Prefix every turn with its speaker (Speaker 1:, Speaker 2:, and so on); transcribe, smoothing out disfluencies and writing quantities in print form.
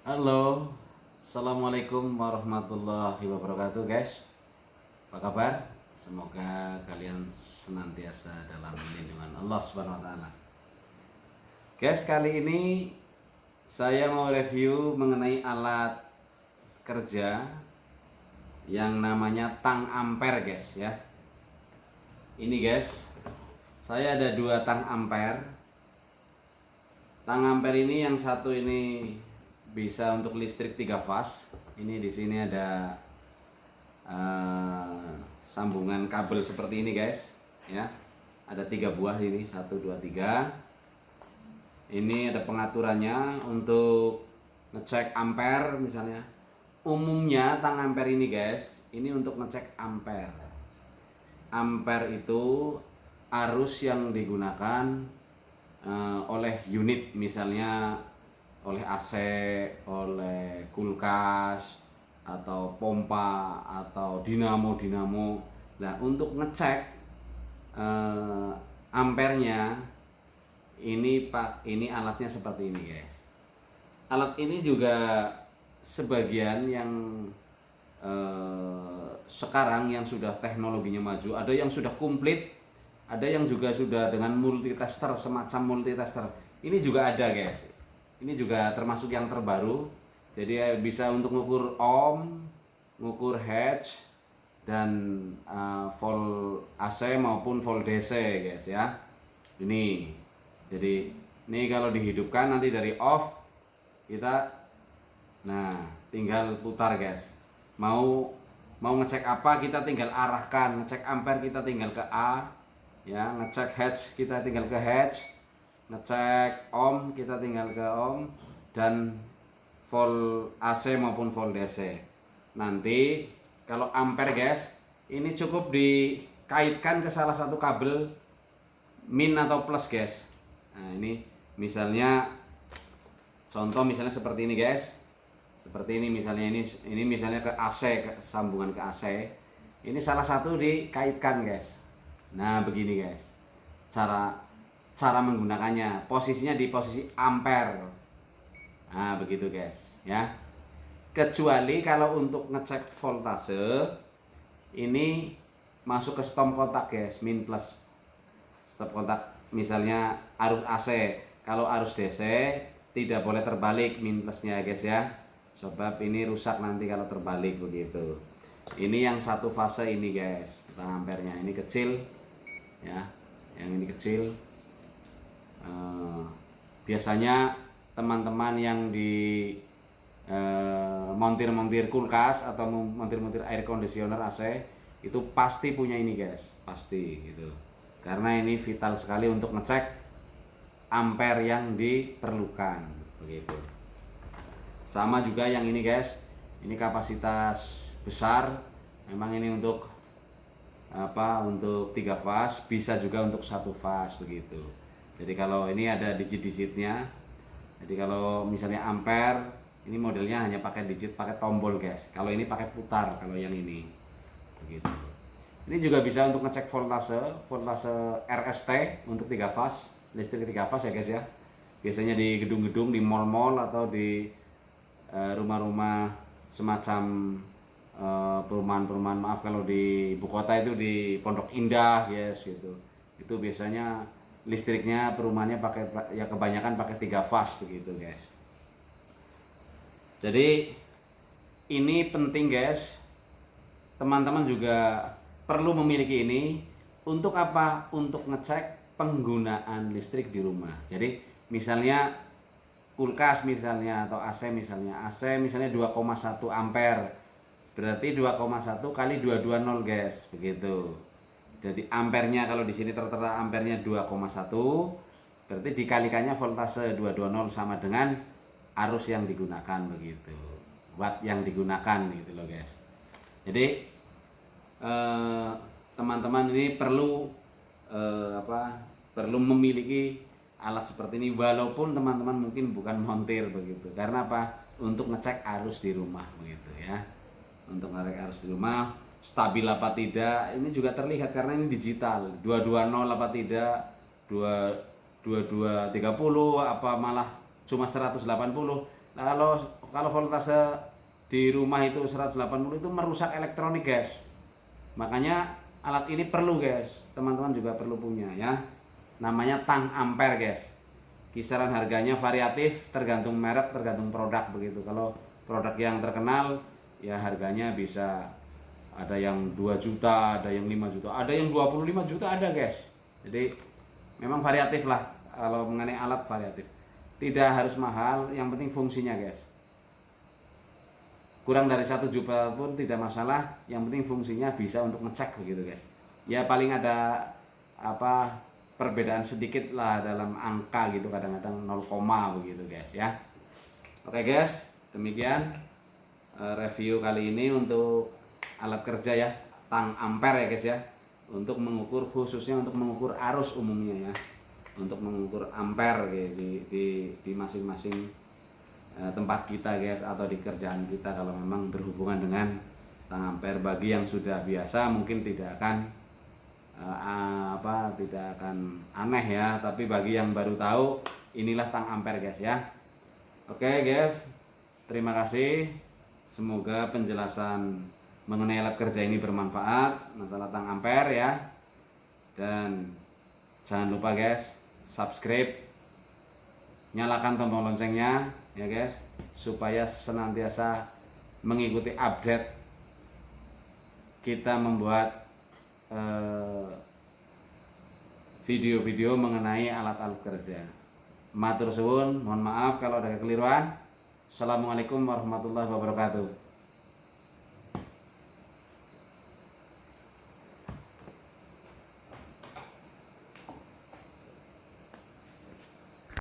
Speaker 1: Halo, assalamualaikum warahmatullahi wabarakatuh, guys. Apa kabar? Semoga kalian senantiasa dalam lindungan Allah Subhanahu wa Ta'ala. Guys, kali ini saya mau review mengenai alat kerja yang namanya tang ampere, guys, ya. Ini, guys, saya ada dua tang ampere. Tang ampere ini yang satu ini bisa untuk listrik 3 fase. Ini di sini ada sambungan kabel seperti ini, guys, ya. Ada 3 buah ini, 1 2 3. Ini ada pengaturannya untuk ngecek ampere misalnya. Umumnya tang ampere ini, guys, ini untuk ngecek ampere. Ampere itu arus yang digunakan oleh unit, misalnya oleh AC, oleh kulkas, atau pompa, atau dinamo. Nah, untuk ngecek ampernya ini alatnya seperti ini, guys. Alat ini juga sebagian yang sekarang yang sudah teknologinya maju, ada yang sudah komplit, ada yang juga sudah dengan multitester, semacam multitester. Ini juga ada, guys. Ini juga termasuk yang terbaru. Jadi bisa untuk ngukur ohm, ngukur hertz, dan volt AC maupun volt DC, guys, ya. Ini. Jadi ini kalau dihidupkan nanti dari off kita, nah, tinggal putar, guys. Mau ngecek apa kita tinggal arahkan, ngecek ampere kita tinggal ke A, ya, ngecek hertz kita tinggal ke hertz, ngecek ohm kita tinggal ke ohm, dan volt AC maupun volt DC. Nanti kalau ampere, guys, ini cukup dikaitkan ke salah satu kabel min atau plus, guys. Nah, ini misalnya contoh misalnya seperti ini, guys. Seperti ini misalnya, ini misalnya ke AC, ke sambungan ke AC. Ini salah satu dikaitkan, guys. Nah, begini, guys. Cara menggunakannya, posisinya di posisi ampere. Nah, begitu, guys, ya. Kecuali kalau untuk ngecek voltase, ini masuk ke stop kontak, guys, min plus. Stop kontak misalnya arus AC. Kalau arus DC tidak boleh terbalik min plusnya, guys, ya. Sebab ini rusak nanti kalau terbalik, begitu. Ini yang satu fase ini, guys, tang ampernya. Ini kecil, ya. Yang ini kecil. Biasanya teman-teman yang di montir kulkas atau montir air conditioner AC itu pasti punya ini, guys, pasti gitu. Karena ini vital sekali untuk ngecek ampere yang diperlukan, begitu. Sama juga yang ini, guys, ini kapasitas besar. Memang ini untuk untuk 3 fase, bisa juga untuk 1 fase, begitu. Jadi kalau ini ada digit-digitnya. Jadi kalau misalnya ampere, ini modelnya hanya pakai digit, pakai tombol, guys. Kalau ini pakai putar, kalau yang ini, begitu. Ini juga bisa untuk ngecek voltase RST untuk 3 fase, listrik 3 fase, ya, guys, ya. Biasanya di gedung-gedung, di mal-mal, atau di rumah-rumah semacam perumahan-perumahan, maaf kalau di ibu kota itu di Pondok Indah, yes, gitu. Itu biasanya listriknya perumahannya pakai, ya, kebanyakan pakai 3 fase, begitu, guys. Jadi ini penting, guys. Teman-teman juga perlu memiliki ini. Untuk apa? Untuk ngecek penggunaan listrik di rumah. Jadi misalnya kulkas misalnya, atau AC misalnya 2,1 ampere. Berarti 2,1 kali 220, guys, begitu. Jadi ampernya, kalau di sini tertera ampernya 2,1, berarti dikalikannya voltase 220 sama dengan arus yang digunakan, begitu. Watt yang digunakan, gitu loh, guys. Jadi teman-teman ini perlu perlu memiliki alat seperti ini, walaupun teman-teman mungkin bukan montir, begitu. Karena apa? Untuk ngecek arus di rumah, begitu, ya. Untuk ngecek arus di rumah stabil apa tidak, ini juga terlihat karena ini digital. 220 apa tidak, 2230 apa malah cuma 180. Kalau voltase di rumah itu 180 itu merusak elektronik, guys. Makanya alat ini perlu, guys. Teman-teman juga perlu punya ya. Namanya tang ampere, guys. Kisaran harganya variatif, tergantung merek, tergantung produk begitu. Kalau produk yang terkenal ya harganya bisa ada yang 2 juta, ada yang 5 juta, ada yang 25 juta ada, guys. Jadi memang variatif lah kalau mengenai alat, variatif. Tidak harus mahal, yang penting fungsinya, guys. Kurang dari 1 juta pun tidak masalah, yang penting fungsinya bisa untuk ngecek begitu, guys. Ya paling ada perbedaan sedikit lah dalam angka gitu, kadang-kadang 0, begitu, guys ya. Oke, guys, demikian review kali ini untuk alat kerja ya, tang ampere ya, guys ya. Untuk mengukur, khususnya untuk mengukur arus umumnya ya. Untuk mengukur ampere di masing-masing tempat kita, guys, atau di kerjaan kita kalau memang berhubungan dengan tang ampere. Bagi yang sudah biasa mungkin tidak akan tidak akan aneh ya, tapi bagi yang baru tahu, inilah tang ampere, guys ya. Oke, guys, terima kasih. Semoga penjelasan mengenai alat kerja ini bermanfaat, masalah tang ampere ya. Dan jangan lupa, guys, subscribe, nyalakan tombol loncengnya ya, guys, supaya senantiasa mengikuti update kita membuat video-video mengenai alat-alat kerja. Matur suwun, mohon maaf kalau ada kekeliruan. Assalamualaikum warahmatullahi wabarakatuh.